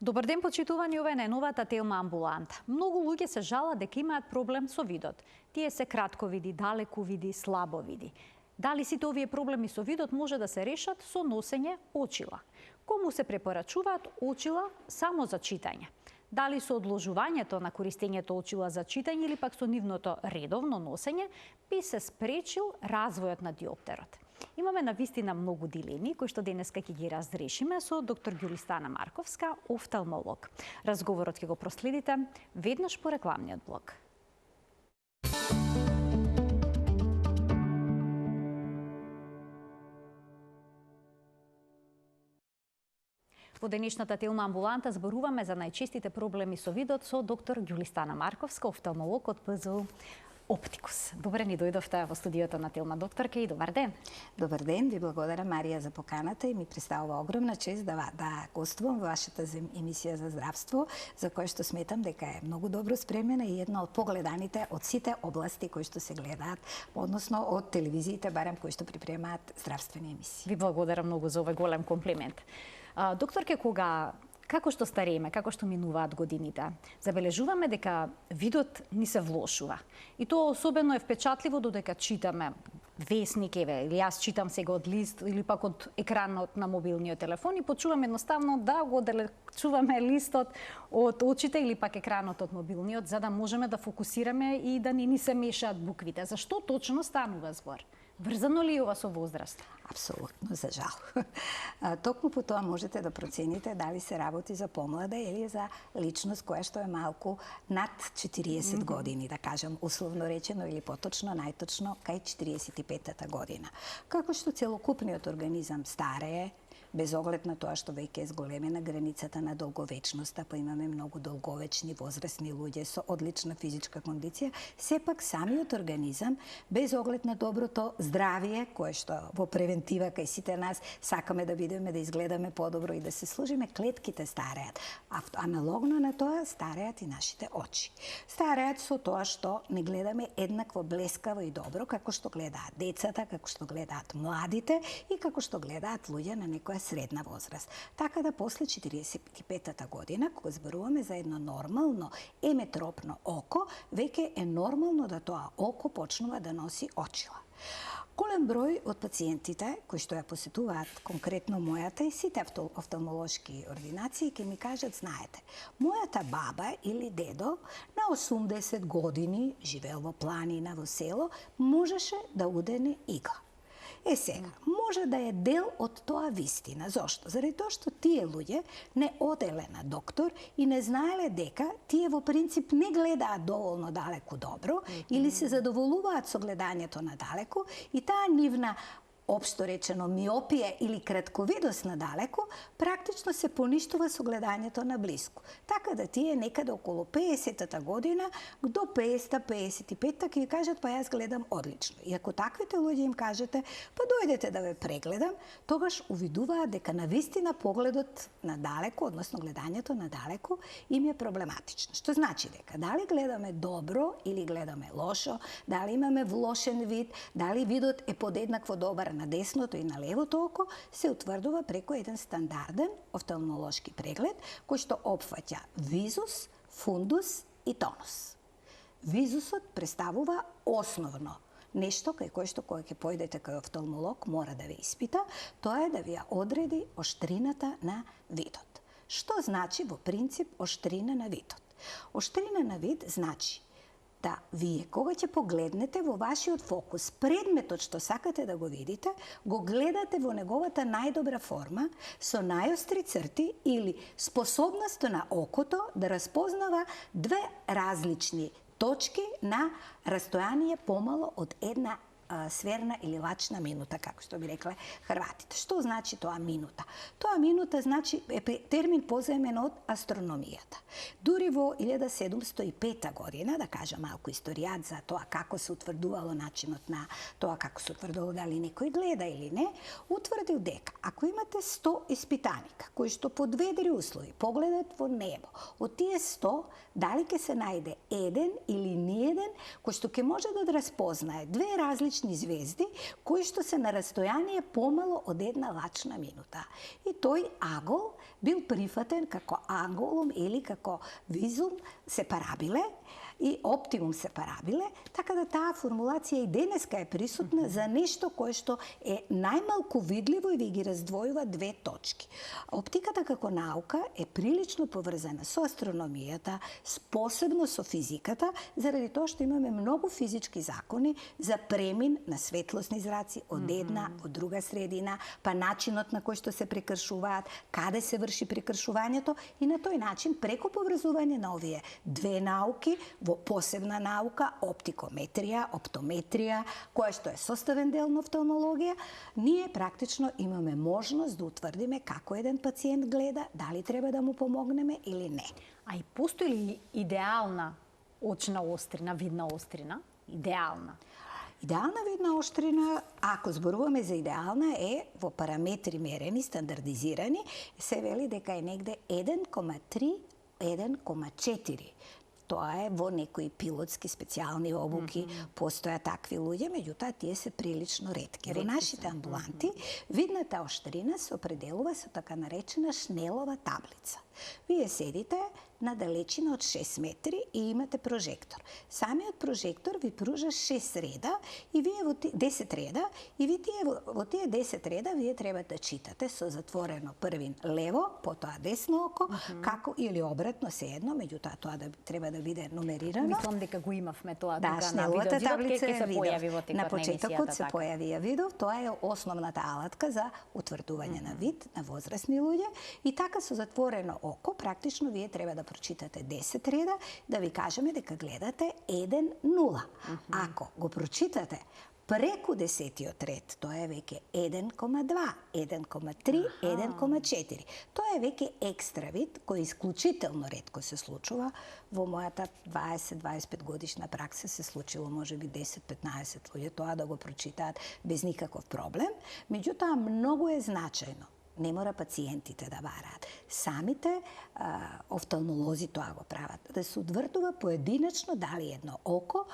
Добар ден, почитувани, ова е најновата Телма амбуланта. Многу луѓе се жалат дека имаат проблем со видот. Тие се кратковиди, далековиди, слабовиди. Дали сите овие проблеми со видот може да се решат со носење очила? Кому се препорачуваат очила само за читање? Дали со одложувањето на користењето очила за читање или пак со нивното редовно носење би се спречил развојот на диоптерот? Имаме навистина многу дилеми кои што денеска ќе ги разрешиме со доктор Ѓулистана Марковска, офталмолог. Разговорот ќе го проследите веднаш по рекламниот блок. Во денешната Телма амбуланта зборуваме за најчестите проблеми со видот со доктор Ѓулистана Марковска, офталмолог од ПЗУ Оптикус. Добре ни дојдовте во студиото на Телма, докторке, и добар ден. Добар ден, ви благодарам, Марија, за поканата и ми представува огромна чест да гостувам во вашата емисија за здравство, за која што сметам дека е многу добро спремена и една од погледаните од сите области кои што се гледаат, односно од телевизиите, барем кои што припремаат здравствени емисии. Ви благодарам многу за овој голем комплимент. Докторке, како што старееме, како што минуваат годините, забележуваме дека видот ни се влошува. И тоа особено е впечатливо додека читаме весник, или јас читам сега од лист или пак од екранот на мобилниот телефон и почувам едноставно да го оддалечуваме листот од очите или пак екранот од мобилниот за да можеме да фокусираме и да не ни се мешаат буквите. Зашто точно станува збор? Врзано ли е ова со возраст? Апсолутно, за жал. Токму по тоа можете да процените дали се работи за помлада или за личност која што е малку над 40 години, да кажам, условно речено или поточно, најточно, кај 45-та година. Како што целокупниот организам старее, без оглед на тоа што веќе е зголемена границата на долговечноста, па имаме многу долговечни возрастни луѓе со одлична физичка кондиција, сепак самиот организам, без оглед на доброто здравие, кое што во превентива кај сите нас сакаме да бидеме, да изгледаме подобро и да се служиме, клетките стареат. Аналогно на тоа стареат и нашите очи. Стареат со тоа што не гледаме еднакво блескаво и добро, како што гледаат децата, како што гледаат младите и како што гледаат луѓе на некоја средна возраст. Така да после 45-та година, кога зборуваме за едно нормално еметропно око, веќе е нормално да тоа око почнува да носи очила. Голем број од пациентите кои што ја посетуваат конкретно мојата и сите офталмолошки ординации ќе ми кажат, знаете, мојата баба или дедо на 80 години живеел во планина, во село, можеше да удене игла. Сега, може да е дел од тоа вистина. Зошто? Заради тоа што тие луѓе не оделе на доктор и не знаеле дека тие во принцип не гледаат доволно далеку добро или се задоволуваат со гледањето на далеку и таа нивна општо речено миопија или кратковидост на далеку, практично се поништува со гледањето на блиску. Така да тие некаде околу 50-та година до 50-та, 55-та ќе ви кажат, па јас гледам одлично. И ако таквите луѓе им кажете, па дојдете да ве прегледам, тогаш увидуваат дека навистина погледот на далеку, односно гледањето на далеку, им е проблематично. Што значи дека дали гледаме добро или гледаме лошо, дали имаме влошен вид, дали видот е подеднакво добар на десното и на левото око, се утврдува преку еден стандарден офталмолошки преглед кој што опфаќа визус, фундус и тонус. Визусот представува основно нешто кај кое што кога ќе појдете кај офталмолог мора да ве испита, тоа е да ви ја одреди оштрината на видот. Што значи во принцип оштрина на видот? Оштрина на вид значи да вие кога ќе погледнете во вашиот фокус предметот што сакате да го видите, го гледате во неговата најдобра форма, со најостри црти или способноста на окото да распознава две различни точки на растојание помало од една сверна или лачна минута, како што би рекле хрватите. Што значи тоа минута? Тоа минута значи термин позаемен од астрономијата. Дури во 1705 година, да кажам малку историјат за тоа како се утврдувало начинот на тоа како се утврдувало дали некој гледа или не, утврдил дека ако имате 100 испитаника кои што под ведри услови погледат во небо, од тие 100 дали ќе се најде еден или ниеден кој што ќе може да разпознае две различни мазични звезди, кои што се на растојание помало од една лачна минута. И тој агол бил прифатен како анголум или како визум сепарабиле и оптимум сепарабиле, така да таа формулација и денеска е присутна за нешто кое што е најмалку видливо и ви ги раздвојува две точки. Оптиката како наука е прилично поврзана со астрономијата, посебно со физиката, заради тоа што имаме многу физички закони за премин на светлосни зраци од една, од друга средина, па начинот на кој што се прекршуваат, каде се врши прекршувањето и на тој начин преку поврзување на овие две науки во посебна наука, оптикометрија, оптометрија, која што е составен дел на офталмологија, ние практично имаме можност да утврдиме како еден пациент гледа, дали треба да му помогнеме или не. А и постои ли идеална очна острина, видна острина? Идеална? Идеална виднаоштрина, ако зборуваме за идеална, е во параметри мерени, стандардизирани, се вели дека е негде 1,3, 1,4. Тоа е во некои пилотски специјални обуки, постоја такви луѓе, меѓутоа тие се прилично ретки. Во нашите амбуланти видната оштрина се определува со така наречена Шнелова таблица. Вие седите на далечина од 6 метри и имате прожектор. Самиот прожектор ви пружа 6 реда и вие во 10 реда и во тие 10 реда вие треба да читате со затворено првин лево, потоа десно око, како или обратно сеедно, меѓутоа тоа треба да биде нумерирано. Мислам дека го имавме тоа Да, тука на Шнеловата видео. таблица Ќе се појави во текот на на почетокот се емисијата. појави ја видов, тоа е основната алатка за утврдување на вид на возрастни луѓе и така со затворено око практично вие треба да прочитате 10 реда, да ви кажеме дека гледате 1,0. Ако го прочитате преку 10-тиот ред, тоа е веќе 1,2, 1,3, 1,4. Тоа е веќе екстра вид кој исклучително ретко се случува. Во мојата 20-25 годишна пракса се случило можеби 10-15 луѓе тоа да го прочитаат без никаков проблем. Меѓутоа многу е значајно. Не мора пациентите да бараат. Самите офталмолози тоа го прават. Да се утврдува поединечно дали едно око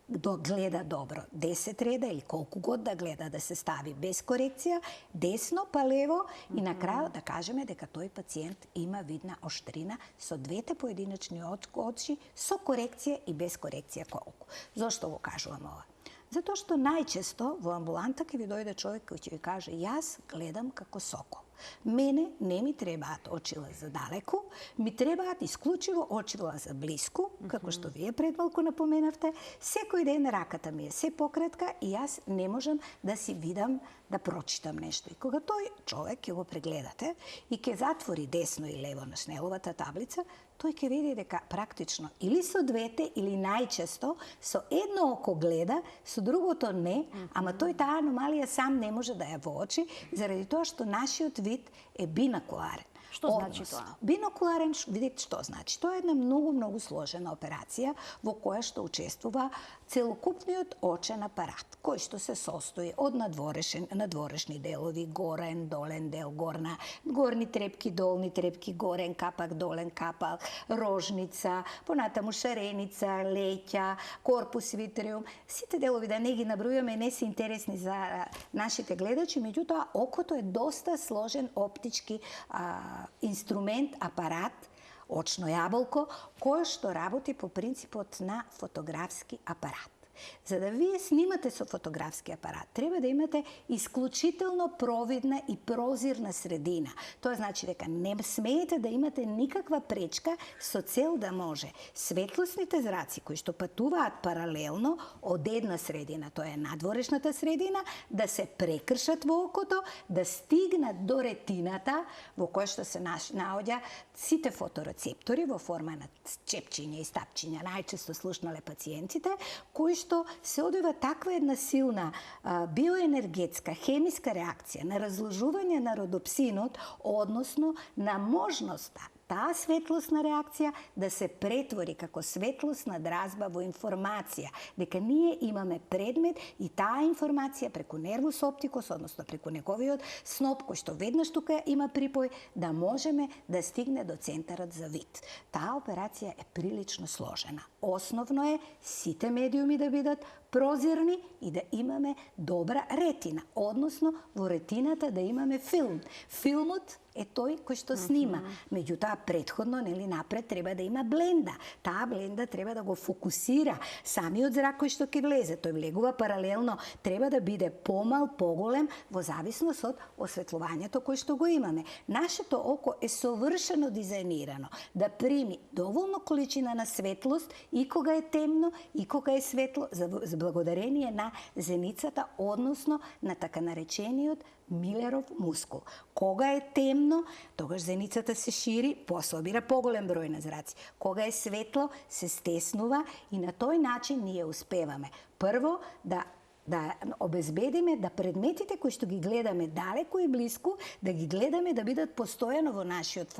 гледа добро 10 реда или колку год да гледа, да се стави без корекција, десно па лево и на крајот да кажеме дека тој пациент има видна оштрина со двете поединечни очи со корекција и без корекција колку. Зошто го кажувам ова? Затоа што најчесто во амбуланта ќе ви дојде човек кој ќе ви каже јас гледам како сокол. Мене не ми требаат очила за далеку, ми требаат исклучиво очила за блиску, како што вие пред малку напоменавте. Секој ден раката ми е се пократка и јас не можам да си видам, да прочитам нешто. И кога тој човек ќе го прегледате и ќе затвори десно и лево на Шнеловата таблица, тој ќе види дека практично или со двете, или најчесто со едно око гледа, со другото не, ама тој таа аномалија сам не може да ја воочи, заради тоа што нашиот вид е бинокуларен. Што значи тоа? Бинокуларен, видите што значи. Тоа е една многу сложена операција во која што учествува целокупниот очен апарат, кој што се состои од надворешни делови, горен, долен дел, горни трепки, долни трепки, горен капак, долен капак, рожница, понатаму шареница, леќа, корпус витриум. Сите делови да не ги набројуваме не се интересни за нашите гледачи, меѓутоа окото е доста сложен оптички инструмент, апарат, очно јаболко, кој што работи по принципот на фотографски апарат. За да вие снимате со фотографски апарат, треба да имате исклучително провидна и прозирна средина. Тоа значи дека не смеете да имате никаква пречка со цел да може светлосните зраци кои што патуваат паралелно од една средина, тоа е надворешната средина, да се прекршат во окото, да стигнат до ретината во која што се наоѓа сите фоторецептори во форма на чепчиња и стапчиња, најчесто слушнале пациентите, кои што се одвива таква една силна биоенергетска, хемиска реакција на разложување на родопсинот, односно на можноста таа светлосна реакција да се претвори како светлосна дразба во информација, дека ние имаме предмет и таа информација преку нервус оптикус, односно преку неговиот сноп, кој што веднаш тука има припој, да можеме да стигне до центарот за вид. Таа операција е прилично сложена. Основно е сите медиуми да бидат прозирни и да имаме добра ретина, односно во ретината да имаме филм. Филмот е тој кој што снима. Меѓутоа, предходно, напред треба да има бленда. Таа бленда треба да го фокусира самиот зрак кој што ќе влезе. Тој влегува паралелно, треба да биде помал, поголем, во зависност од осветлувањето кој што го имаме. Нашето око е совршено дизајнирано да прими доволно количина на светлост и кога е темно, и кога е светло, за благодарение на зеницата, односно на така наречениот Милеров мускул. Кога е темно, тогаш зеницата се шири, пособира поголем број на зраци. Кога е светло, се стеснува и на тој начин ние успеваме. Прво, да обезбедиме да предметите кои што ги гледаме далеко и блиску, да ги гледаме да бидат постојано во нашиот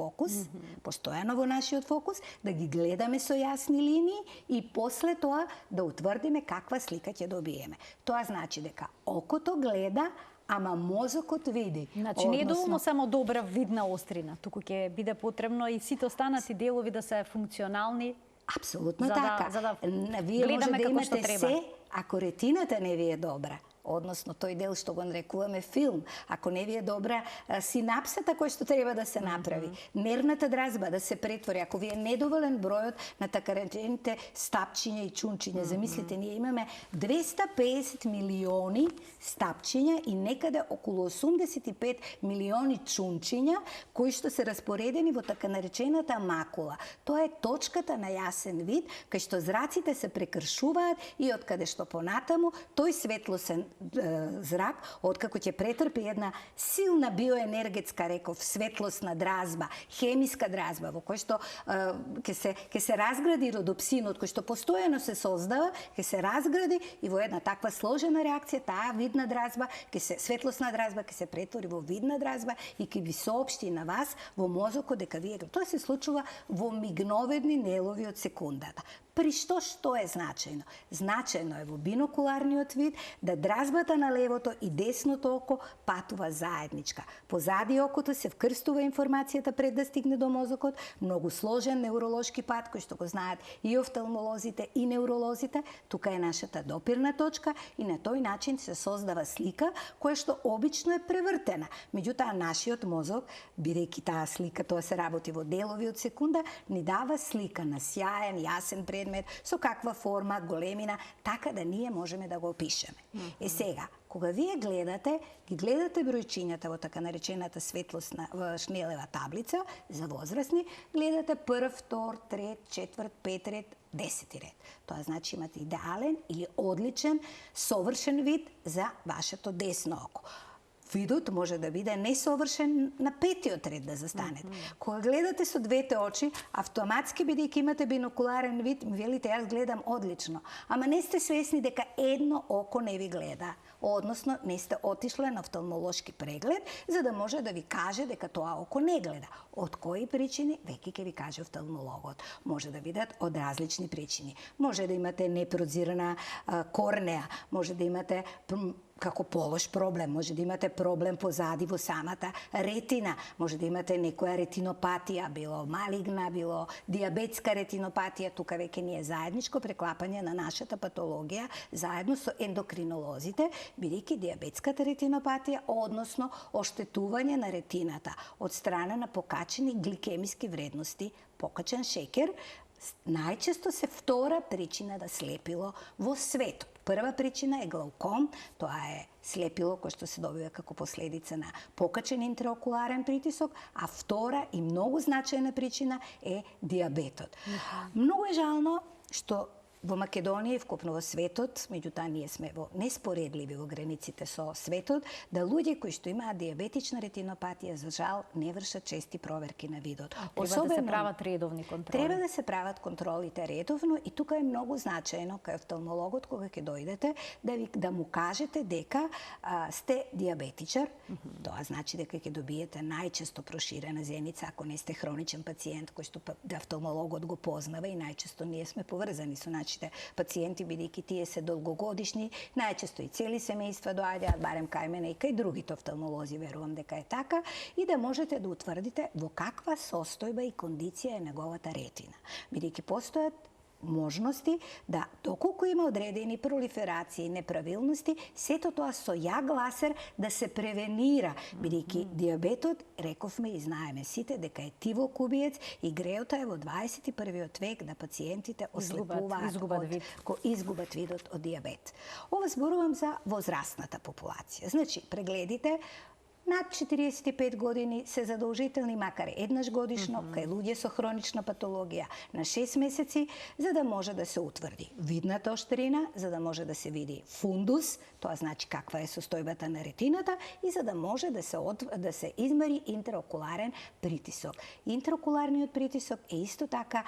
фокус, да ги гледаме со јасни линии и после тоа да утврдиме каква слика ќе добиеме. Тоа значи дека окото гледа, ама мозокот види. Значи не е доволно само добра видна острина, туку ќе биде потребно и сите останати делови да се функционални. Апсолутно така. За да вие може да имате треба. се, ако ретината не ви е добра. Односно, тој дел што го нарекуваме филм. Ако не ви е добра синапсата која што треба да се направи, нервната дразба да се претвори, ако ви е недоволен бројот на така речените стапчиња и чунчиња. Замислите, ние имаме 250 милиони стапчиња и некаде околу 85 милиони чунчиња кои што се распоредени во така наречената макула. Тоа е точката на јасен вид, кај што зраците се прекршуваат и од каде што понатаму тој светлосен зрак, откако ќе претрпи една силна биоенергетска, реков, светлосна дразба, хемиска дразба, во кој што ќе се разгради родопсинот, кој што постојано се создава, ќе се разгради и во една таква сложена реакција, таа видна дразба, светлосна дразба, ќе се претвори во видна дразба и ќе ви соопшти на вас во мозокот дека вие... Тоа се случува во мигноведни делови од секундата. При што е значајно? Значајно е во бинокуларниот вид да дразбата на левото и десното око патува заедничка. Позади окото се вкрстува информацијата пред да стигне до мозокот, многу сложен невролошки пат кој што го знаат и офталмолозите и невролозите. Тука е нашата допирна точка и на тој начин се создава слика која што обично е превртена. Меѓутоа нашиот мозок, бидејќи таа слика, тоа се работи во делови од секунда, ни дава слика на сјаен, јасен предмет, со каква форма, големина, така да ние можеме да го опишеме. Сега, кога вие ги гледате бројчињата во така наречената светлосна шнелева таблица за возрастни, гледате прв, втор, трет, четврт, пет ред, 10 ред. Тоа значи имате идеален или одличен, совршен вид за вашето десно око. Видот може да биде несовршен на петиот ред да застанете. Кога гледате со двете очи, автоматски, бидејќи имате бинокуларен вид, ми велите, јас гледам одлично. Ама не сте свесни дека едно око не ви гледа. Односно, не сте отишле на офталмолошки преглед, за да може да ви каже дека тоа око не гледа. Од кои причини? Веќе ќе ви каже офталмологот. Може да бидат од различни причини. Може да имате непрозирана корнеа, може да имате како полош проблем, може да имате проблем позади во самата ретина, може да имате некоја ретинопатија, било малигна, било диабетска ретинопатија, тука веќе ни е заедничко преклапање на нашата патологија заедно со ендокринолозите, бидејќи диабетската ретинопатија, односно оштетување на ретината од страна на покачени гликемиски вредности, покачен шекер, најчесто се втора причина да слепило во светот. Прва причина е глауком, тоа е слепило кој што се добива како последица на покачен интраокуларен притисок, а втора и многу значајна причина е диабетот. Многу е жално што во Македонија и вкупно во светот, меѓутоа ние сме во неспоредливи во границите со светот, да луѓе кои што имаат диабетична ретинопатија за жал не вршат чести проверки на видот. Треба да се прават редовни контроли. Треба да се прават контролите редовно и тука е многу значајно кај офталмологот кога ќе дојдете да му кажете дека сте диабетичар. Тоа значи дека ќе добиете најчесто проширена зеница ако не сте хроничен пациент кој што офталмологот го познава и најчесто ние сме поврзани со нашите пациенти, бидејќи тие се долгогодишни, најчесто и цели семејства доаѓаат, барем кај мене и кај другите офталмолози, верувам дека е така, и да можете да утврдите во каква состојба и кондиција е неговата ретина. Бидејќи постојат можности да, доколку има одредени пролиферации, неправилности, сето тоа со јаг ласер да се превенира, бидејќи диабетот, рековме и знаеме сите, дека е тивок убиец и греота е во 21. век да пациентите ослепуваат, изгубат видот од диабет. Ова зборувам за возрастната популација. Значи, прегледите над 45 години се задолжителни макар еднаш годишно кај луѓе со хронична патологија на 6 месеци, за да може да се утврди видната оштрина, за да може да се види фундус, тоа значи каква е состојбата на ретината, и за да може да се измери интраокуларен притисок. Интраокуларниот притисок е исто така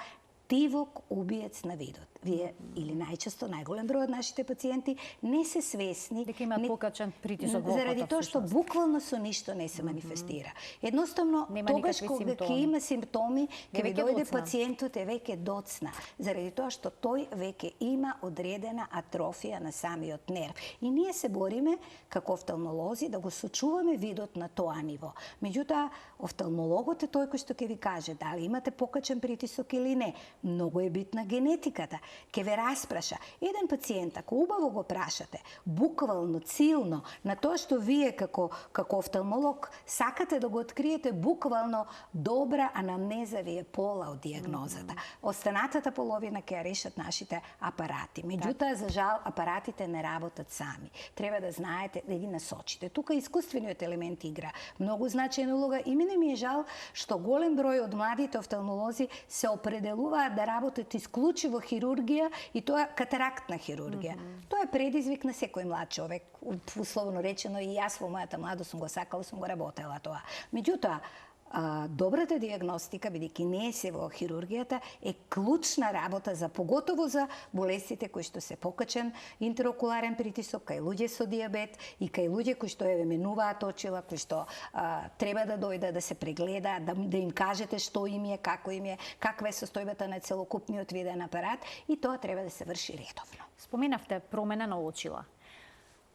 тивок убиец на видот. Вие или најчесто најголем број од нашите пациенти не се свесни дека имаат покачен притисок во окото, заради тоа што буквално со ништо не се манифестира. Едноставно тогаш кога ќе има симптоми, ќе ви дојде пациентот е веќе доцна, заради тоа што тој веќе има одредена атрофија на самиот нерв. И ние се бориме како офталмолози да го сочуваме видот на тоа ниво. Меѓутоа, офталмологот е тој кој што ќе ви каже дали имате покачен притисок или не. Многу е битна генетиката. Ке ве распраша. Еден пациент, ако убаво го прашате, буквално, цилно, на тоа што вие како офталмолог сакате да го откриете буквално добра анамнеза ви е пола од диагнозата. Останатата половина ќе ја решат нашите апарати. Меѓутоа, за жал, апаратите не работат сами. Треба да знаете, да ги насочите. Тука искуствениот елемент игра многу значајна улога и мене ми е жал што голем број од младите офталмолози се определуваат да работат исклучиво хирургија и тоа катарактна хирургија. Тоа е предизвик на секој млад човек. Условно речено и јас во мојата младост сум го сакала, сум го работела тоа. Меѓутоа, добрата диагностика, бидејќи не е се во хирургијата, е клучна работа за поготово за болестите кои што се покачен интраокуларен притисок кај луѓе со диабет и кај луѓе кои што еве менуваат очила, кои што треба да дојдат да се прегледаат, да им кажете што им е, како им е, каква е состојбата на целокупниот виден апарат, и тоа треба да се врши редовно. Споменавте промена на очила.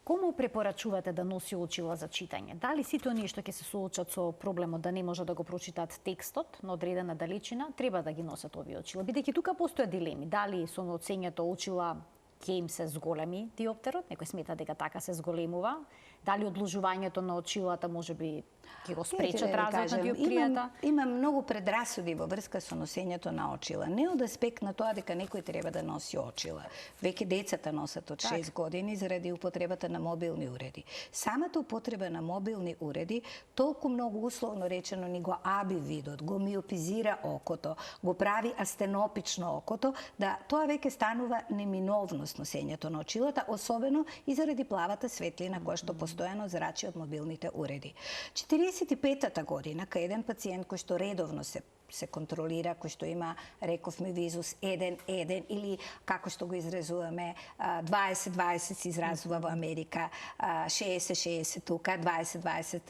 Кому препорачувате да носи очила за читање? Дали сите оние што ќе се соочат со проблемот да не може да го прочитаат текстот на одредена далечина, треба да ги носат овие очила? Бидејќи тука постојат дилеми. Дали со ноцењето очила ќе им се зголеми диоптерот? Некој смета дека така се зголемува. Дали одложувањето на очилата можеби ќе го спречат развојот на диоптријата? Има многу предрасуди во врска со носењето на очила. Не од аспект на тоа дека некој треба да носи очила. Веќе децата носат од 6 години заради употребата на мобилни уреди. Самата употреба на мобилни уреди толку многу условно речено ни го аби видот, го миопизира окото, го прави астенопично окото, да тоа веќе станува неминовност носењето на очилата, особено и заради плавата светлина која што постојано зрачи од мобилните уреди. 45-та година, кај еден пациент кој што редовно се контролира, кој што има, рековме, визус 1-1 или како што го изразуваме 20-20 се изразува во Америка, 60-60 тука, 20-20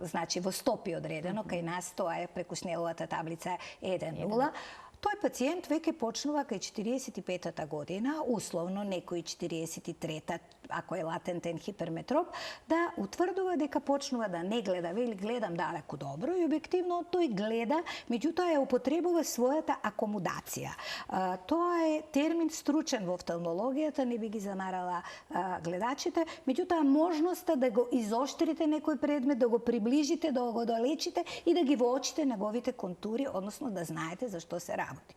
значи во стопи одредено, кај нас тоа е преку Снеловата таблица 1-0. Тој пациент веќе почнува кај 45-та година, условно некој 43-та, ако е латентен хиперметроп, да утврдува дека почнува да не гледа, вели гледам далеку добро и објективно тој гледа, меѓутоа ја употребува својата акомодација. Тоа е термин стручен во офталмологијата, не би ги замарала гледачите, меѓутоа можноста да го изоштрите некој предмет, да го приближите, да го далечите и да ги воочите неговите контури, односно да знаете за што се работи.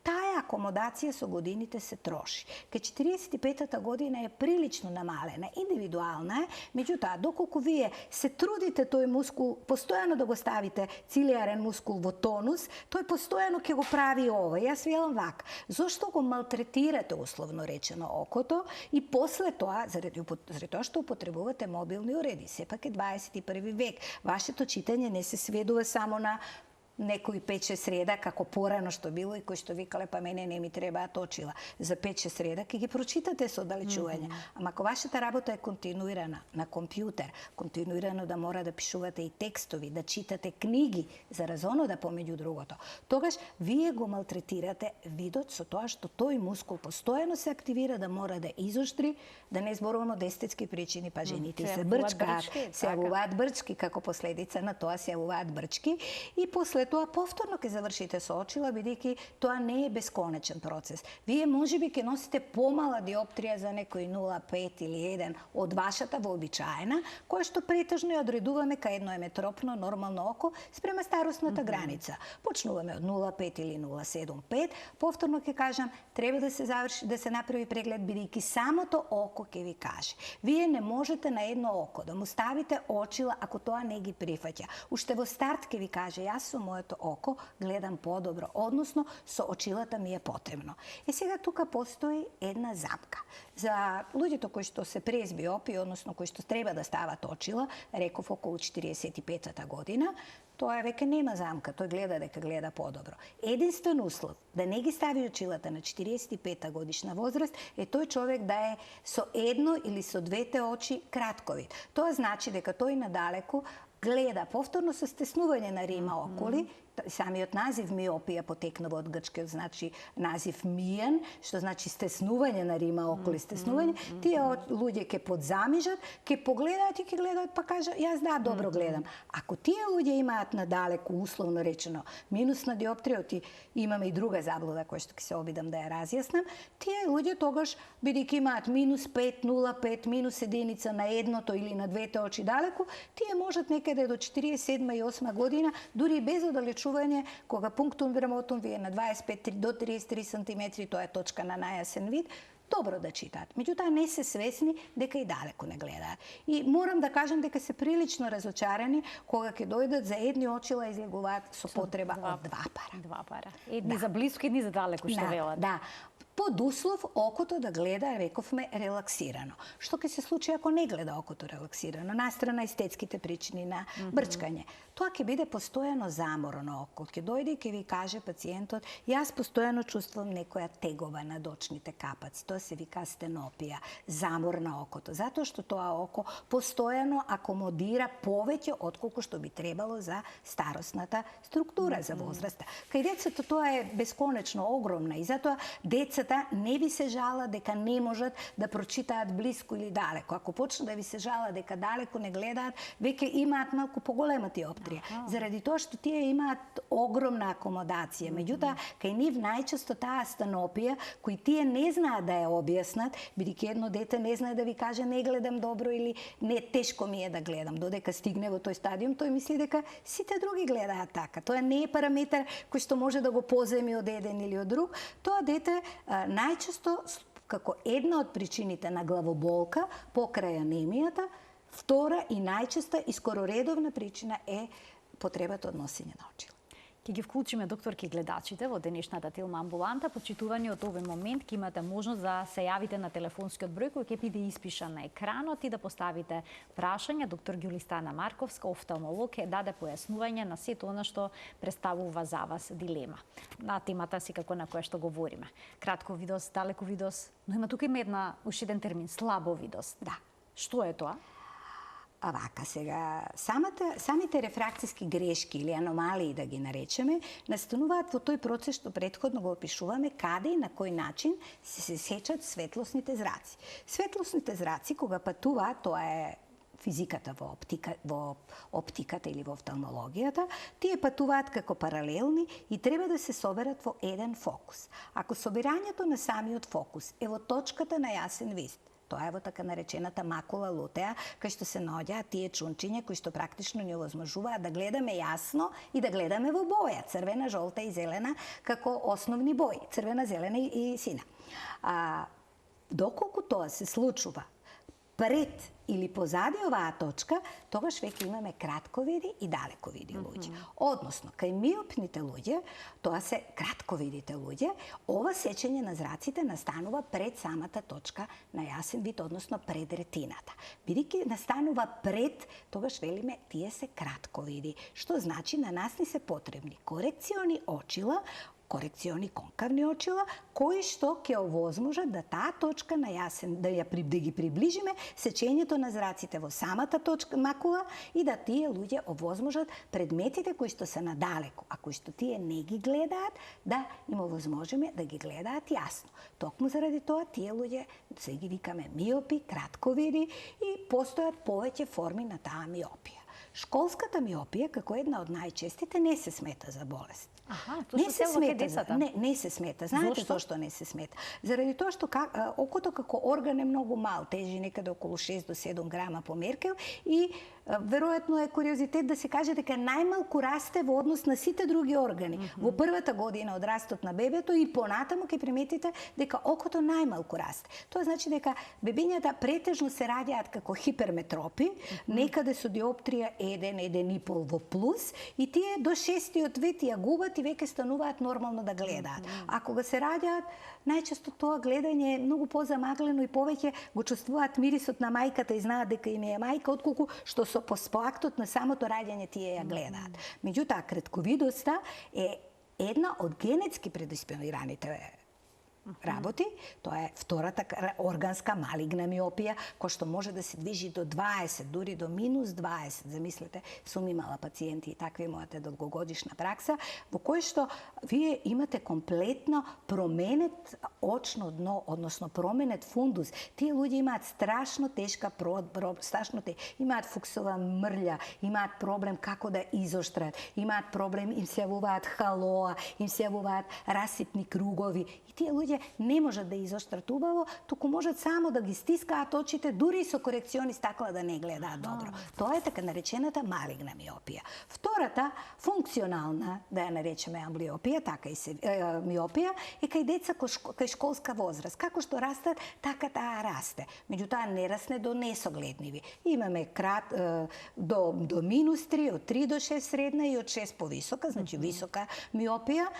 таа акомодација со годините се троши. Кај 45-та година е прилично намалена, индивидуална е, меѓутоа, доколку вие се трудите тој мускул постојано да го ставите цилиарен мускул во тонус, тој постојано ќе го прави ова. Јас велам вака, зошто го малтретирате, условно речено, окото и после тоа, заради тоа што употребувате мобилни уреди, сепак е 21 век. Вашето читање не се сведува само на некои 5-6 реда, како порано што било и кои што викале, па мене не ми требаат очила. За 5-6 реда ќе ги прочитате со оддалечување. Ама ако вашата работа е континуирана на компјутер, континуирано да мора да пишувате и текстови, да читате книги, за разонода помеѓу другото, тогаш вие го малтретирате видот со тоа што тој мускул постојано се активира, да мора да изоштри, да не зборуваме од естетски причини, па жените се брчкаат, се јавуваат брчки, како последица на тоа се јавуваат брчки и после тоа повторно ќе завршите со очила, бидејќи тоа не е бесконечен процес. Вие можеби ќе носите помала диоптрија за некој 0,5 или 1 од вашата вообичаена, која што претежно ја одредуваме кај едно еметропно нормално око спрема старосната граница. Почнуваме од 0,5 или 0,75, повторно ќе кажам, треба да се заврши, да се направи преглед, бидејќи самото око ќе ви каже. Вие не можете на едно око да му ставите очила ако тоа не ги прифаќа. Уште во старт ќе ви каже, јас со моето око гледам подобро, односно со очилата ми е потребно. Е сега тука постои една замка. За луѓето кои што се презбиопи, односно кои што треба да стават очила, реков околу 45-та година, тоа веќе нема замка, тој гледа дека гледа подобро. Единствен услов да не ги стави очилата на 45-та годишна возраст е тој човек да е со едно или со двете очи кратковид. Тоа значи дека тој надалеку гледа повторно со стеснување на рима околи, самиот назив миопија потекнува од грчкиот, значи назив миен, што значи стеснување на рима околи, стеснување, тие луѓе ќе подзамижат, ќе погледаат и ќе гледаат, па кажа, јас да, добро гледам. Ако тие луѓе имаат надалеку, условно речено, минусна диоптрија, имаме и друга заблуда која што ќе се обидам да ја разјаснам, тие луѓе тогаш, бидејќи имаат минус 5, 0,5, минус единица на едното или на двете очи далеку, тие можат некаде до 47 и 8 година, дури без оддалечување, кога пунктум грамотум ви е на 25 до 33 см, тоа е точка на најасен вид, добро да читаат. Меѓутоа не се свесни дека и далеку не гледаат. И морам да кажам дека се прилично разочарани кога ќе дојдат за едни очила излегуваат со потреба од два пара. Два пара. Едни за блиску, едни за далеку, што велат. Да. Под услов окото да гледа, рековме, релаксирано. Што ќе се случи ако не гледа окото релаксирано, настрана естетските причини на брчкање? Тоа ќе биде постојано заморно око. Ќе дојде и ќе ви каже пациентот, јас постојано чувствувам некоја тегова над очните капаци. Тоа се вика астенопија, замор на окото, затоа што тоа око постојано акомодира повеќе отколку што би требало за старосната структура, за возраста. Кај децата тоа е бесконечно огромна и затоа децата не ви се жала дека не можат да прочитаат блиску или далеко. Ако почнат да ви се жала дека далеко не гледаат, веќе имаат малку поголема диоптрија. Заради тоа што тие имаат огромна акомодација. Меѓутоа, кај нив најчесто таа астенопија, кој тие не знаат да ја објаснат, бидејќи едно дете не знае да ви каже не гледам добро или не тешко ми е да гледам. Додека стигне во тој стадиум, тој мисли дека сите други гледаат така. Тоа не е параметар кој што може да го поземи од еден или од друг. Тоа дете најчесто како една од причините на главоболка покрај анемијата, втора и најчеста и скоро редовна причина е потребата од носење на очила. Ќе ги вклучиме, докторки, гледачите во денешната Телма амбуланта. Почитувани од овој момент ќе имате можност да се јавите на телефонскиот број кој ќе биде испишан на екранот и да поставите прашања. Доктор Ѓулистана Марковска, офталмолог, ќе даде појаснување на сето она што представува за вас дилема на темата си како на која што говориме. Кратковидост, далековидост, но има тука уште еден термин, слабовидост. Да. Што е тоа? А вака сега, самите рефракцијски грешки или аномалии, да ги наречеме, настануваат во тој процес што претходно го опишуваме, каде и на кој начин се сечат светлосните зраци. Светлосните зраци, кога патуваат, тоа е физиката во оптиката или во офталмологијата, тие патуваат како паралелни и треба да се соберат во еден фокус. Ако собирањето на самиот фокус е во точката на јасен вид, Тоа е во така наречената макула лутеа, кај што се наоѓаат тие чунчиња кои што практично ни овозможуваат да гледаме јасно и да гледаме во боја, црвена, жолта и зелена како основни бои, црвена, зелена и сина. Доколку тоа се случува пред или позади оваа точка, тогаш веќе имаме кратковиди и далековиди луѓе. Односно, кај миопните луѓе, тоа се кратковидите луѓе, ова сечење на зраците настанува пред самата точка на јасен вид, односно пред ретината. Бидејќи настанува пред, тогаш велиме тие се кратковиди, што значи на нас ни се потребни корекциони очила, корекциони конкавни очила, кои што ќе овозможат да таа точка на јасен, да ги приближиме сечењето на зраците во самата точка макула и да тие луѓе овозможат предметите кои што се надалеку, а кои што тие не ги гледаат, да им овозможиме да ги гледаат јасно. Токму заради тоа тие луѓе се ги викаме миопи, кратковиди и постојат повеќе форми на таа миопија. Школската миопија, како една од најчестите, не се смета за болест. Не се смета. Не се смета. Знаете зошто не се смета? Заради тоа што окото како орган е многу мал, тежи некаде околу 6 до 7 грама по меркел и веројатно е куриозитет да се каже дека најмалку расте во однос на сите други органи. Во првата година од растот на бебето и понатаму ќе приметите дека окото најмалку расте. Тоа значи дека бебињата претежно се раѓаат како хиперметропи, некаде со диоптрија 1,5 во плюс и тие до 6-тиот век ја губат и веќе стануваат нормално да гледаат. А кога се раѓаат, најчесто тоа гледање е многу позамаглено и повеќе го чувствуваат мирисот на мајката и знаат дека им е мајка, отколку што со актот на самото раѓање тие ја гледаат. Меѓутоа, кратковидоста е една од генетски предиспонираните работи, тоа е втората органска малигна миопија, која што може да се движи до 20, дури до минус 20. Замислете, сум имала пациенти и такви мојата долгогодишна пракса, во кој што вие имате комплетно променет очно дно, односно променет фундус. Тие луѓе имаат страшно тешка имаат фуксова мрља, имаат проблем како да изоштрат, имаат проблем, им се јавуваат халоа, им се јавуваат расипни кругови. И тие луѓе не можат да изоштрат убаво, туку можат само да ги стискаат очите, дури и со корекциони стакла да не гледаат добро. Тоа е така наречената малигна миопија. Втората, функционална, да ја наречеме амблиопија, така и се миопија, е кај деца кај школска возраст. Како што растат, така таа расте. Меѓутоа не расне до несогледниви. Имаме до минус 3, од 3 до 6 средна и од 6 повисока, значи висока миопија.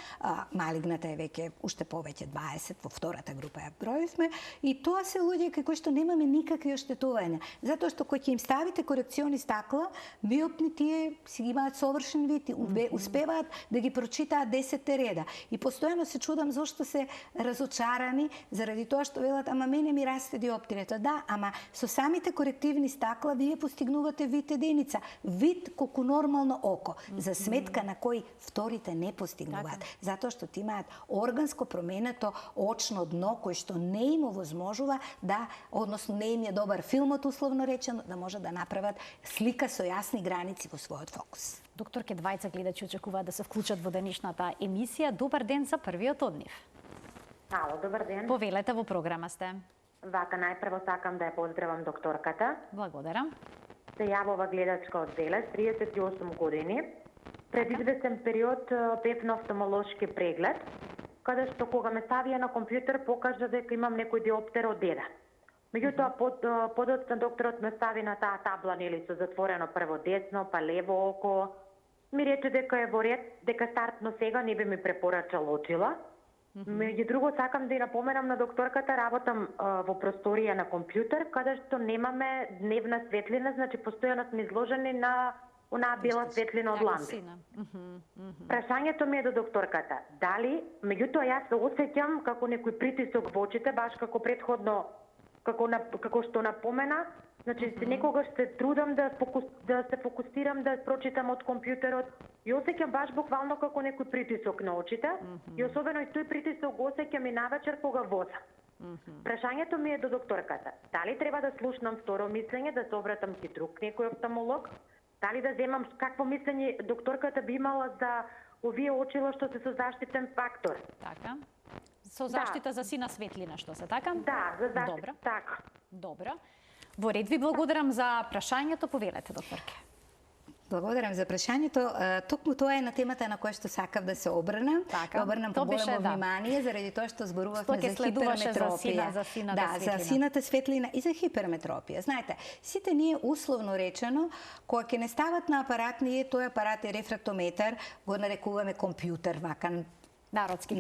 Малигната е веќе уште повеќе 20, во втората група ја бројавме, и тоа се луѓе кај кои што немаме никакви оштетувања, затоа што кога ќе им ставите корекциони стакла, миопни тие си ги имаат совршен вид, успеваат да ги прочитаат 10 реда. И постојано се чудам зошто се разочарани заради тоа што велат, ама мене ми расте диоптрията. Да, ама со самите корективни стакла вие постигнувате вид единица, вид колку нормално око, за сметка на кои вторите не постигнуваат, затоа што ти имаат органско променето очно дно кој што не им овозможува да, односно не им е добар филмот условно речено, да може да направат слика со јасни граници во својот фокус. Докторке, двајца гледачи очекуваат да се вклучат во денешната емисија. Добар ден за првиот од нив. Ало, добар ден. Повелете, во програма сте. Вака, најпрво сакам да ја поздравам докторката. Благодарам. Се јавува гледачка од Велес, 38 години. Пред известен период бев на офталмолошки преглед, каде што кога ме ставија на компјутер покажа дека имам некој диоптер од 1. Меѓутоа подоцна докторот ме стави на таа табла, нели, со затворено прво десно, па лево око. Ми рече дека е во ред, дека стартно сега не би ми препорачал очила. Меѓу друго, сакам да ја напоменам на докторката, работам во просторија на компјутер, каде што немаме дневна светлина, значи постојано сме изложени на онаа бела светлина од лампи. Прашањето ми е до докторката, дали, меѓутоа јас се осеќам како некој притисок во очите, баш како претходно, како што напомена, значи некогаш се трудам да се фокусирам, да прочитам од компјутерот и осеќам баш буквално како некој притисок на очите и особено и тој притисок го осеќам и навечер кога возам. Прашањето ми е до докторката, дали треба да слушнам второ мислење, да се обратам ки друг некој офталмолог, дали да земам, какво мислење докторката би имала за овие очила што се со заштитен фактор? Така. Со заштита за сина светлина, што се така? Да, за заштита, Добра. така. Добро. Во ред ви благодарам за прашањето, повелете, докторке. Благодарам за прашањето. Токму тоа е на темата на која што сакав да се обрнам. Така, обрнам то поголемо беше, да. внимание заради тоа што зборувавме Што ќе за следуваше хиперметропија. за сината да, светлина. за сината светлина и за хиперметропија. Знаете, сите ние условно речено, кога ќе не стават на апарат, ние тој апарат е рефрактометар, го нарекуваме компјутер, вака Народски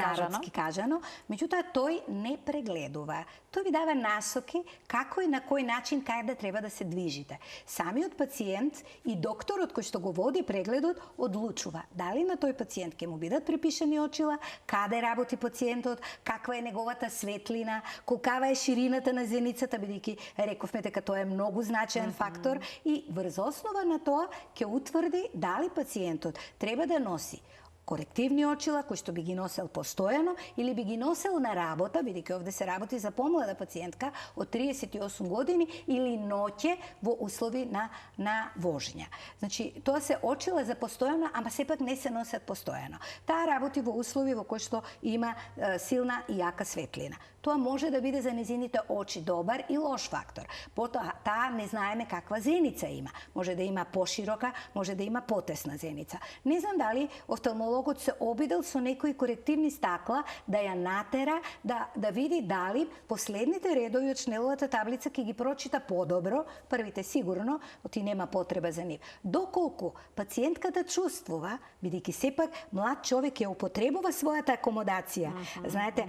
кажано, меѓутоа тој не прегледува. Тој ви дава насоки како и на кој начин кај да треба да се движите. Самиот пациент и докторот кој што го води прегледот одлучува дали на тој пациент ќе му бидат препишани очила, каде работи пациентот, каква е неговата светлина, колкава е ширината на зеницата, бидејќи рековме дека тоа е многу значаен фактор и врз основа на тоа ќе утврди дали пациентот треба да носи корективни очила, кои што би ги носел постојано или би ги носел на работа, бидејќи овде се работи за помлада пациентка од 38 години или ноќе во услови на вожење. Значи, тоа се очила за постојано, ама сепак не се носат постојано. Таа работи во услови во кои што има силна и јака светлина. Тоа може да биде за незините очи добар и лош фактор. Потоа, таа не знаеме каква зеница има. Може да има поширока, може да има потесна зеница. Не знам дали офталмологот се обидел со некои корективни стакла да ја натера, да види дали последните редови од шнеловата таблица ќе ги прочита подобро, првите сигурно, оти нема потреба за нив. Доколку пациентката чувствува, бидејќи сепак млад човек ја употребува својата акомодација, знаете,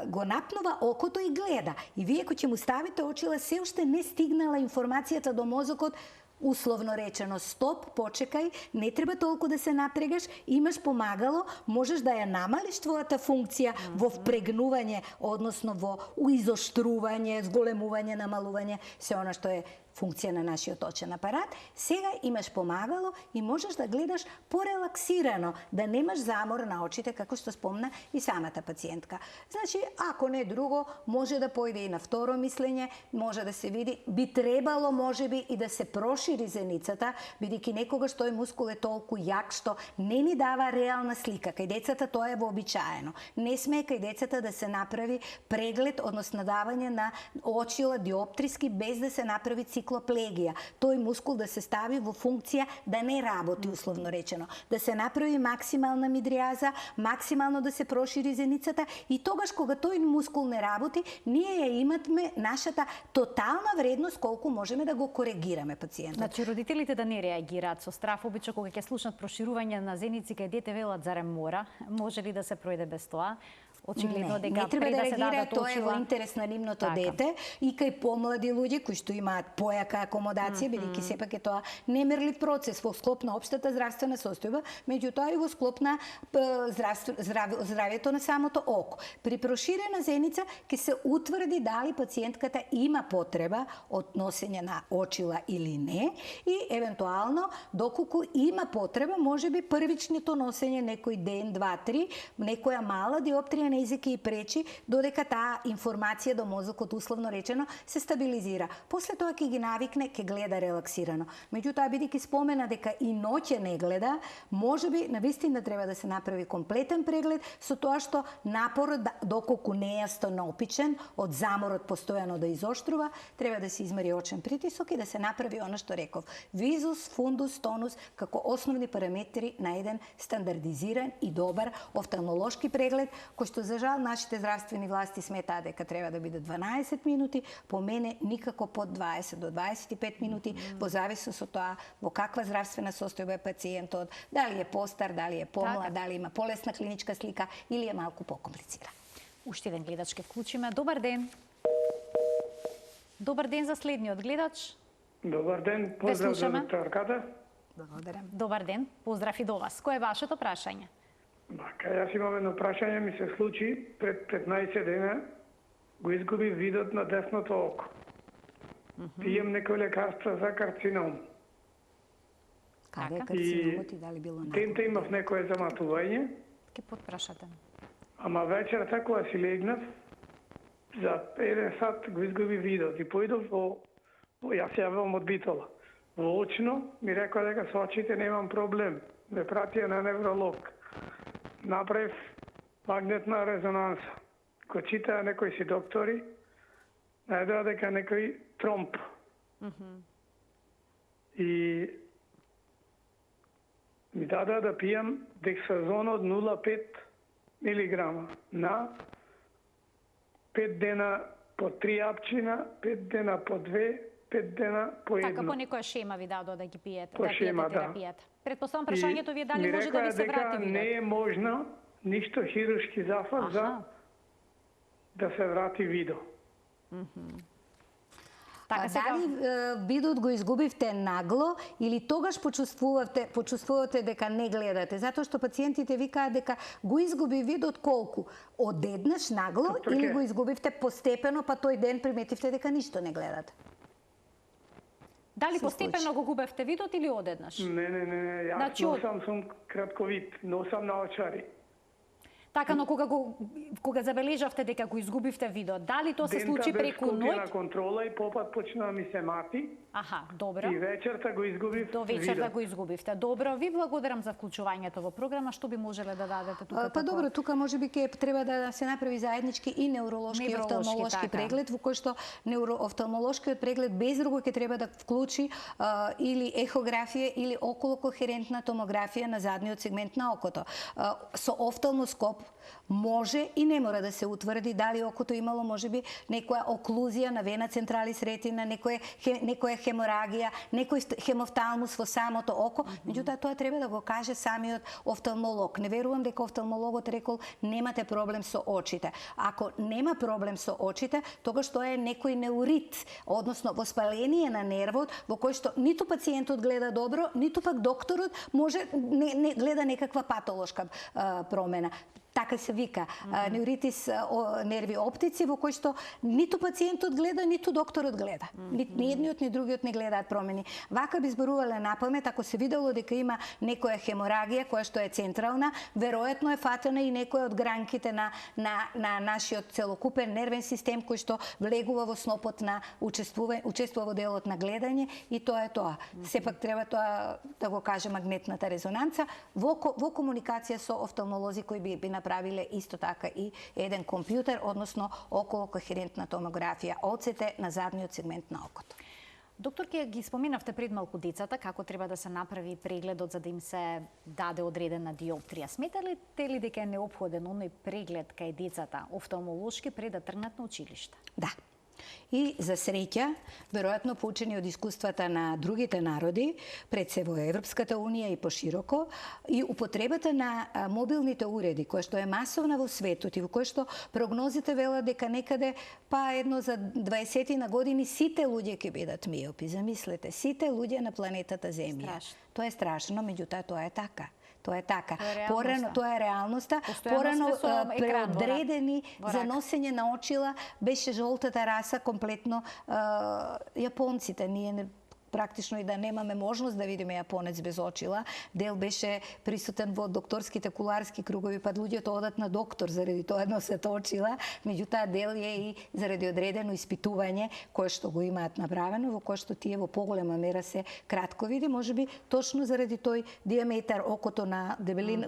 го напнува окото и гледа. И вие кој ќе му ставите очила, се уште не стигнала информацијата до мозокот, условно речено, стоп, почекај, не треба толку да се напрегаш, имаш помагало, можеш да ја намалиш твојата функција во впрегнување, односно во изоштрување, зголемување, намалување, се она што е функција на нашиот очен апарат. Сега имаш помагало и можеш да гледаш порелаксирано, да немаш замор на очите, како што спомна и самата пациентка. Значи, ако не друго, може да појде и на второ мислење, може да се види, би требало можеби и да се прошири зеницата, бидејќи некогаш тој мускул е толку јак што не ни дава реална слика. Кај децата тоа е вообичаено. Не сме кај децата да се направи преглед, односно давање на очила диоптриски без да се направи циклоплегија. Тој мускул да се стави во функција да не работи, условно речено. Да се направи максимална мидриаза, максимално да се прошири зеницата и тогаш кога тој мускул не работи, ние ја имаме нашата тотална вредност колку можеме да го коригираме пациентот. Значи родителите да не реагираат со страф, обично кога ќе слушнат проширување на зеници кај дете велат зарем мора, може ли да се пројде без тоа? Очигледно дека не треба да се реагира, дадат тоа е во очила. интерес на нивното Така. дете и кај помлади луѓе кои што имаат појака акомодација, бидејќи сепак е тоа немерлив процес во склоп на општата здравствена состојба, меѓутоа и во склоп на здравјето на самото око. При проширена зеница ќе се утврди дали пациентката има потреба од носење на очила или не и евентуално доколку има потреба, можеби првичното носење некој ден, 2-3, некоја мала диоптрија на език и пречи додека таа информација до мозокот, условно речено, се стабилизира. После тоа ќе ги навикне, ќе гледа релаксирано. Меѓутоа, бидејќи спомена дека и ноќе не гледа, можеби навистина треба да се направи комплетен преглед со тоа што напорот, доколку не е станопичен, од заморот постојано да изоштрува, треба да се измери очен притисок и да се направи она што реков. Визус, фундус, тонус, како основни параметри на еден стандардизиран и добар офталмолошки преглед, кој што за жал нашите здравствени власти сметаат дека треба да биде 12 минути, по мене никако под 20 до 25 минути, во зависност од тоа во каква здравствена состојба е пациентот, дали е постар, дали е помлад, дали има полесна клиничка слика или е малку покомплициран. Уште еден гледач ке вклучиме. Добар ден. Добар ден за следниот гледач. Добар ден, поздрав за докторката. Благодарам. Добар ден, поздрав и до вас. Кој е вашето прашање? Бака, јас имам едно прашање, ми се случи пред 15 дена, го изгуби видот на десното око. Пијам некој лекарства за карцином. Каде е карциномот и дали било на? Денте имав некое заматување, Ке подпрашате. ама вечерта кога си легнав, за 1 сат го изгуби видот и поидов јас јавам од Битола. Во очно ми рекоа дека со очите немам проблем. Ме пратија на невролог. Направив магнетна резонанса. Го читаа некои си доктори, најдоа дека некој тромп. И ми дадоа да пијам дексазон од 0,5 милиграма на 5 дена по 3 апчина, 5 дена по 2, 5 дена по 1. Така по некоја шема ви дадоа да ги пиете, По да шема, пиете терапијата. Предпоставам прашањето ви е дали ми може да ви се рекоа врати дека видот. не е можно ништо хируршки зафат за да се врати видо. Така сега Дали видот го изгубивте нагло или тогаш почувствувате дека не гледате? Затоа што пациентите викаат дека го изгуби видот колку? Одеднаш нагло или го изгубивте постепено, па тој ден приметивте дека ништо не гледате? дали се постепено случи? го губевте видот или одеднаш? Не, јас Значи, носам сум кратковид, носам наочари. Така, но кога забележавте дека го изгубивте видот, дали тоа се случи преку Дента без ноќ? на контрола и попат почна да ми се мати. Аха, добро. И вечерта го изгубив До вечерта видот. го изгубивте. Добро, ви благодарам за вклучувањето во програма. Што би можеле да дадете тука? Па добро, тука може би треба да се направи заеднички и невролошки и Невролошки, офталмолошки така. преглед, во кој што офталмолошкиот преглед без друго ќе треба да вклучи или ехографија или околокохерентна томографија на задниот сегмент на окото. Со офталмоскоп може и не мора да се утврди дали окото имало можеби некоја оклузија на вена централис ретина, некоја хеморагија, некој хемофталмус во самото око, меѓутоа тоа треба да го каже самиот офталмолог. Не верувам дека офталмологот рекол немате проблем со очите. Ако нема проблем со очите, тогаш тоа е некој неурит, односно воспаление на нервот во кој што ниту пациентот гледа добро, ниту пак докторот може не гледа некаква патолошка промена. Така се вика, неуритис нерви оптици, во кој што ниту пациентот гледа, ниту докторот гледа. Ни едниот, ни другиот не гледаат промени. Вака би зборувале напамет, ако се видело дека има некоја хеморагија која што е централна, веројатно е фатена и некоја од гранките на нашиот целокупен нервен систем кој што влегува во снопот на учествува во делот на гледање и тоа е тоа. Сепак треба тоа да го каже магнетната резонанца во комуникација со офталмолози кои би направиле исто така и еден компјутер, односно околокохерентна томографија, ОЦТ на задниот сегмент на окото. Доктор, ке ги споменавте пред малку децата, како треба да се направи прегледот за да им се даде одредена диоптрија. Сметате ли дека е неопходен оној преглед кај децата, офталмолошки, пред да тргнат на училиште? Да. И за среќа, веројатно поучени од искуствата на другите народи, пред се во Европската унија и пошироко, и употребата на мобилните уреди, која што е масовна во светот и во која што прогнозите велат дека некаде па едно за 20 на години сите луѓе ќе бидат миопи. Замислете, сите луѓе на планетата Земја. Страшно. Тоа е страшно, меѓутоа тоа е така. Тоа е така. Тоа е реалноста. Порано, тоа е реалноста. Постојано Порано сте со екран во рак. преодредени Во за рак. носење на очила беше жолтата раса комплетно јапонците. Ние практично и да немаме можност да видиме јапонец без очила. Дел беше присутен во докторските куларски кругови, па луѓето одат на доктор заради тоа носат очила, меѓутоа дел е и заради одредено испитување кое што го имаат направено, во кое што тие во поголема мера се кратковиди, можеби точно заради тој диаметар окото на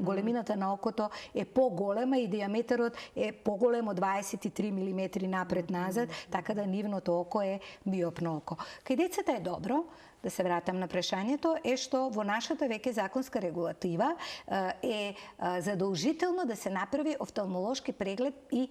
големината на окото е поголема и диаметерот е поголем од 23 мм напред-назад, така да нивното око е миопно око. Кај децата е добро, да се вратам на прашањето, е што во нашата веќе законска регулатива е задолжително да се направи офталмолошки преглед и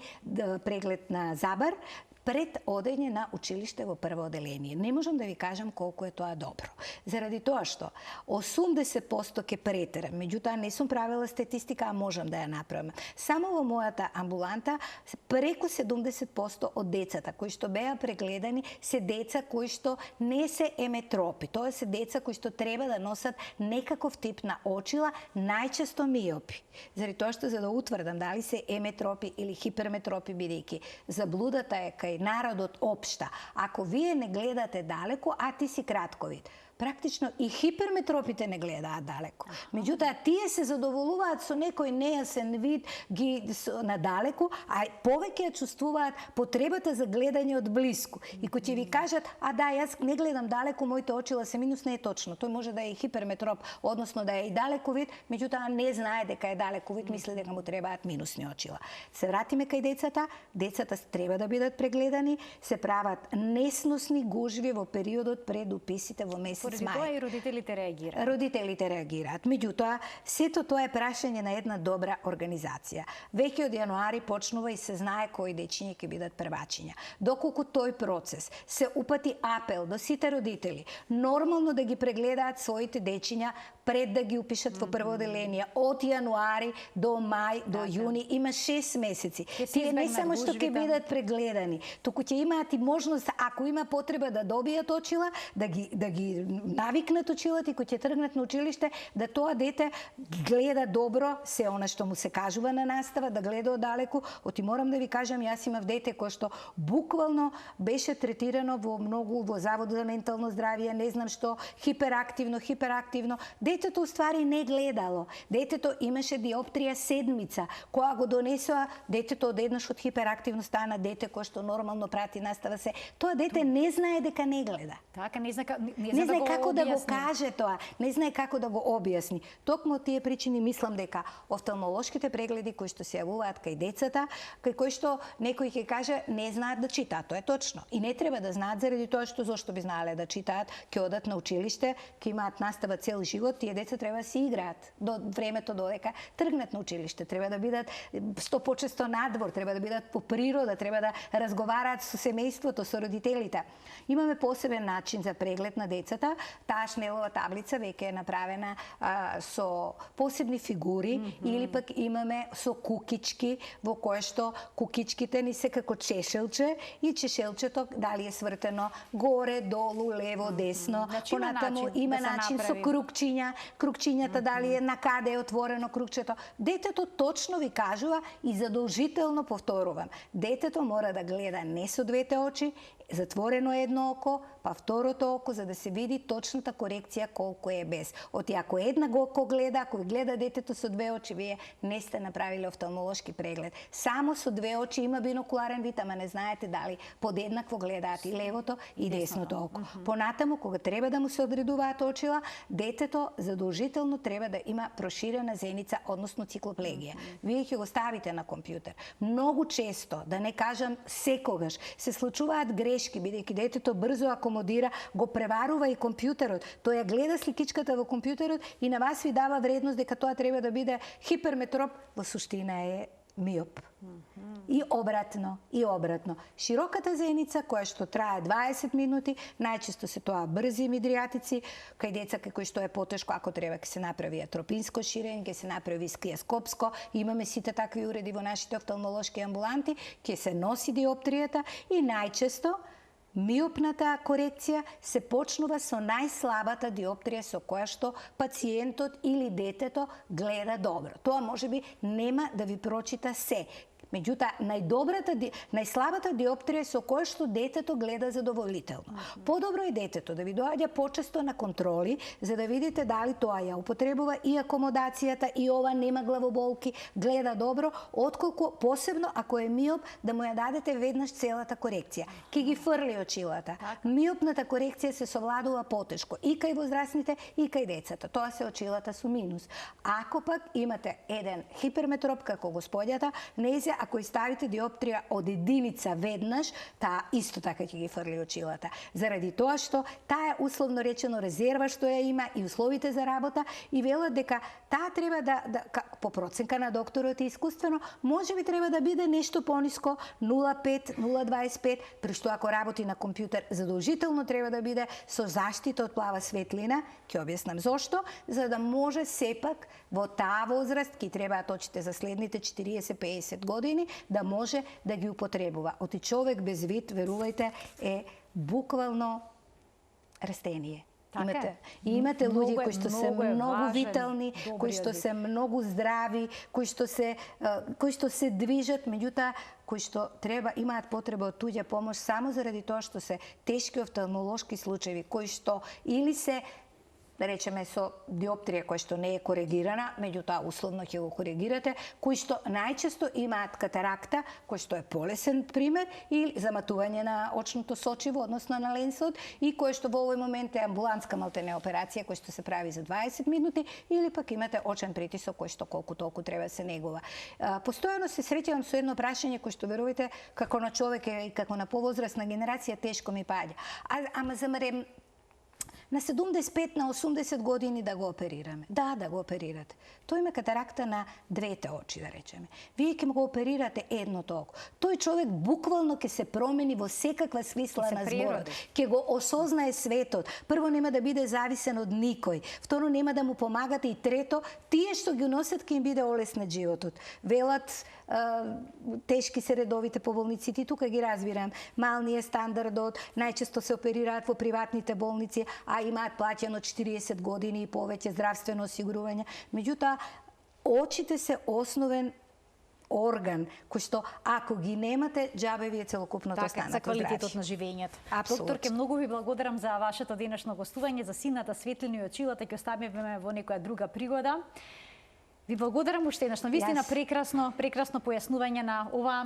преглед на забар пред одење на училиште во прво оделение. Не можам да ви кажам колку е тоа добро. Заради тоа што 80% ќе претерам, меѓутоа не сум правила статистика, а можам да ја направам. Само во мојата амбуланта преку 70% од децата кои што беа прегледани се деца кои што не се еметропи. Тоа се деца кои што треба да носат некаков тип на очила, најчесто миопи. Заради тоа што за да утврдам дали се еметропи или хиперметропи, бидејќи заблудата е кај народот општа. Ако вие не гледате далеко, а ти си кратковид, практично и хиперметропите не гледаат далеку. Меѓутоа, тие се задоволуваат со некој нејасен вид надалеку, а повеќе ја чувствуваат потребата за гледање од блиску. И кој ќе ви кажат, јас не гледам далеку, моите очила се минус, не е точно. Тој може да е и хиперметроп, односно да е и далеку вид, меѓутоа не знае дека е далеку вид, мисли дека му требаат минусни очила. Се вратиме кај децата. Децата треба да бидат прегледани, се прават несносни гужви во периодот пред уписите во месец Поради мај. тоа и родителите реагираат. Родителите реагираат. Меѓутоа, сето тоа е прашање на една добра организација. Веќе од јануари почнува и се знае кои дечиња ќе бидат првачиња. Доколку тој процес се упати апел до сите родители, нормално да ги прегледаат своите дечиња пред да ги упишат во прво оделение. Од јануари до мај, до јуни, има 6 месеци. Тие не само што ќе бидат прегледани, туку ќе имаат и можност, ако има потреба да добијат очила, да ги навикнат очилата и кога ќе тргнат на училиште, да тоа дете гледа добро се она што му се кажува на настава, да гледа оддалеку. Оти морам да ви кажам, јас имав дете кој што буквално беше третирано во Завод за ментално здравје, не знам што, хиперактивно. Детето уствари не гледало. Детето имаше диоптрија седмица. Кога го донесоа, детето одеднаш од хиперактивно стана дете кој што нормално прати настава се. Тоа дете не знае дека не гледа. Така, не знае како да го каже тоа, не знае како да го објасни. Токму од тие причини мислам дека офталмолошките прегледи кои што се јавуваат кај децата, кај кои што некој ќе каже не знаат да читаат, тоа е точно. И не треба да знаат заради тоа што зошто би знаеле да читаат, ќе одат на училиште, ќе имаат настава цел живот, тие деца треба да си играат до времето додека тргнат на училиште, треба да бидат што почесто надвор, треба да бидат по природа, треба да разговараат со семејството, со родителите. Имаме посебен начин за преглед на децата. Таа шнелова таблица веќе е направена со посебни фигури или пак имаме со кукички во кое што кукичките ни се како чешелче и чешелчето дали е свртено горе, долу, лево, десно. Понатаму има начин со крукчињата дали е на каде е отворено крукчето. Детето точно ви кажува и задолжително повторувам. Детето мора да гледа не со двете очи, затворено едно око, па второто око, за да се види точната корекција колку е без. Оти ако една око гледа, ако ви гледа детето со две очи, вие не сте направили офталмолошки преглед. Само со две очи има бинокуларен вид, ама не знаете дали подеднакво гледаат и левото и десното око. Понатаму, кога треба да му се одредуваат очила, детето задолжително треба да има проширена зеница, односно циклоплегија. Вие ќе го ставите на компјутер. Многу често, да не кажам секогаш, се случуваат грешки, бидејќи детето брзо акомодира, го преварува и компјутерот. Тој ја гледа сликичката во компјутерот и на вас ви дава вредност дека тоа треба да биде хиперметроп, во суштина е миоп. И обратно. Широката зеница, која што трае 20 минути, најчесто се тоа брзи мидријатици, кај деца кој што е потешко, ако треба ќе се направи атропинско ширење, ќе се направи скијаскопско, имаме сите такви уреди во нашите офталмолошки амбуланти, ќе се носи диоптријата и најчесто миопната корекција се почнува со најслабата диоптрија со која што пациентот или детето гледа добро. Тоа можеби нема да ви прочита се. Меѓутоа, најслабата диоптрија со која што детето гледа задоволително. Подобро е детето да ви доаѓа почесто на контроли, за да видите дали тоа ја употребува и акомодацијата, и ова нема главоболки, гледа добро, отколку посебно ако е миоп, да му ја дадете веднаш целата корекција. Ке ги фрли очилата. Миопната корекција се совладува потешко и кај возрастните и кај децата. Тоа се очилата со минус. Ако пак имате еден хиперметроп како господјата, нејзе ако ја ставите диоптрија од единица веднаш, таа исто така ќе ги фрли очилата. Заради тоа што таа е условно речено резерва што ја има и условите за работа и велат дека таа треба по проценка на докторот и искуствено, можеби треба да биде нешто пониско 0,5, 0,25, при што ако работи на компјутер, задолжително треба да биде со заштита од плава светлина, ќе објаснам зошто, за да може сепак во таа возраст, ки требаат очите за следните 40-50 години, да може да ги употребува. Оти човек без вид, верувајте, е буквално растение. Имате луѓе кои што се многу витални, кои што се многу здрави, кои што се движат, меѓутоа кои што имаат потреба од туѓа помош само заради тоа што се тешки офталмолошки случаи кои што или се да речеме со диоптрија која што не е коригирана, меѓутоа условно ќе го коригирате, кои што најчесто имаат катаракта, кој што е полесен пример, или заматување на очното сочиво, односно на ленсот, и кој што во овој момент е амбулантска малтене операција, кој што се прави за 20 минути, или пак имате очен притисок кој што колку толку треба да се негува. Постојано се среќавам со едно прашање кој што верувате како на човек и како на повозрастна генерација тешко ми паѓа. Ама замарем на 75 на 80 години да го оперираме. Да го оперирате. Тој има катаракта на двете очи, да речеме. Вие ќе го оперирате едното око. Тој човек буквално ќе се промени во секаква смисла на зборот. Ќе го осознае светот. Прво нема да биде зависен од никој. Второ нема да му помагате и трето, тие што ги носат ќе им биде олеснет животот. Велат тешки се редовите по болниците и тука ги разбирам. Мални е стандардот, најчесто се оперираат во приватните болници, а имаат плаќано 40 години и повеќе здравствено осигурување. Меѓутоа, очите се основен орган, кој што ако ги немате, џабе ви е целокупното останато за квалитетот на живењето. Докторке, многу ви благодарам за вашето денешно гостување, за сината, светлина и очилата, ќе оставиме во некоја друга пригода. Ви благодарам уште еднаш. Навистина прекрасно појаснување на ова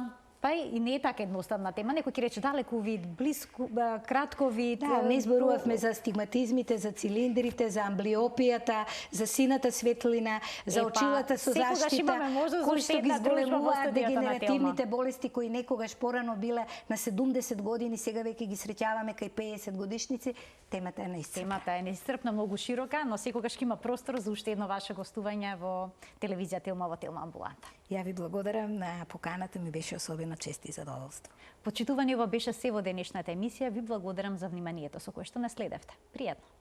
па и не е така едноставна тема. Некој ќе рече далеку вид, близко, кратко вид. Да, не зборувавме за стигматизмите, за цилиндрите, за амблиопијата, за сината светлина, за очилата со заштита, кои што ги зголемуваат дегенеративните болести кои некогаш порано биле на 70 години, сега веќе ги среќаваме кај 50 годишници. Темата е неисцрпна. Темата е неисцрпна, многу широка, но секогаш ќе има простор за уште едно ваше гостување во телевизија Телма во Телма амбуланта. Ја ви благодарам на поканата, ми беше особено чест и задоволство. Почитувани, ова беше се во денешната емисија. Ви благодарам за вниманието со кое што не следевте. Пријатно!